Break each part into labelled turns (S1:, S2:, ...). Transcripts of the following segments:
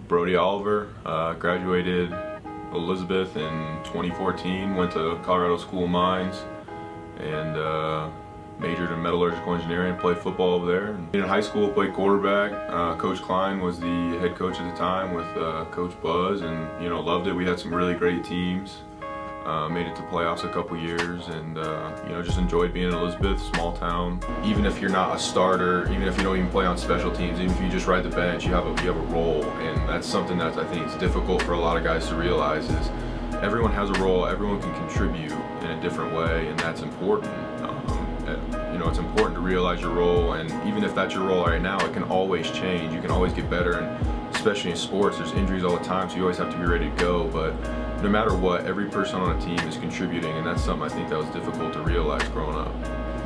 S1: Brody Oliver, graduated Elizabeth in 2014, went to Colorado School of Mines, and majored in metallurgical engineering, played football over there. In high school, played quarterback. Coach Klein was the head coach at the time with Coach Buzz, and loved it. We had some really great teams. Made it to playoffs a couple years, and just enjoyed being in Elizabeth, small town. Even if you're not a starter, even if you don't even play on special teams, even if you just ride the bench, you have a role, and that's something that I think is difficult for a lot of guys to realize. Is everyone has a role, everyone can contribute in a different way, and that's important. It's important to realize your role, and even if that's your role right now, it can always change. You can always get better, and especially in sports, there's injuries all the time, so you always have to be ready to go. But no matter what, every person on a team is contributing, and that's something I think that was difficult to realize growing up.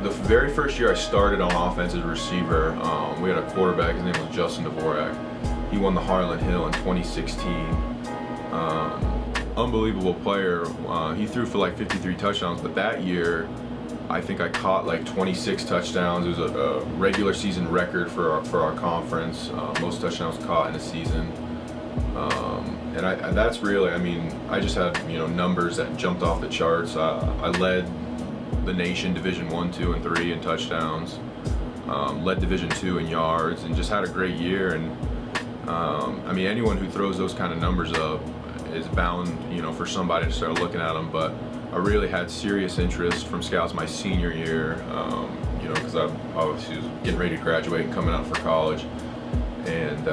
S1: The very first year I started on offense as a receiver, we had a quarterback, his name was Justin Dvorak. He won the Harlan Hill in 2016. Unbelievable player. He threw for like 53 touchdowns, but that year I think I caught like 26 touchdowns. It was a regular season record for our conference, most touchdowns caught in a season. And that's really, I just had numbers that jumped off the charts. I led the nation Division I, II, and III in touchdowns, led Division II in yards, and just had a great year. And anyone who throws those kind of numbers up is bound, for somebody to start looking at them. But I really had serious interest from scouts my senior year, because I obviously was getting ready to graduate and coming out for college, and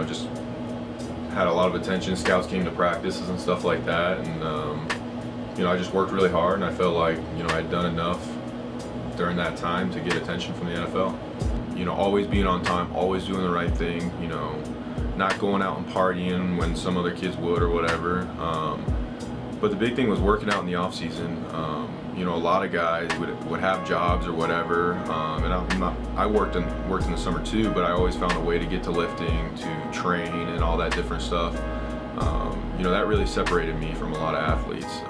S1: just had a lot of attention. Scouts came to practices and stuff like that, and I just worked really hard, and I felt like I'd done enough during that time to get attention from the NFL. Always being on time, always doing the right thing, not going out and partying when some other kids would or whatever. But the big thing was working out in the off season. A lot of guys would have jobs or whatever, and I worked in the summer too, but I always found a way to get to lifting, to train, and all that different stuff. That really separated me from a lot of athletes.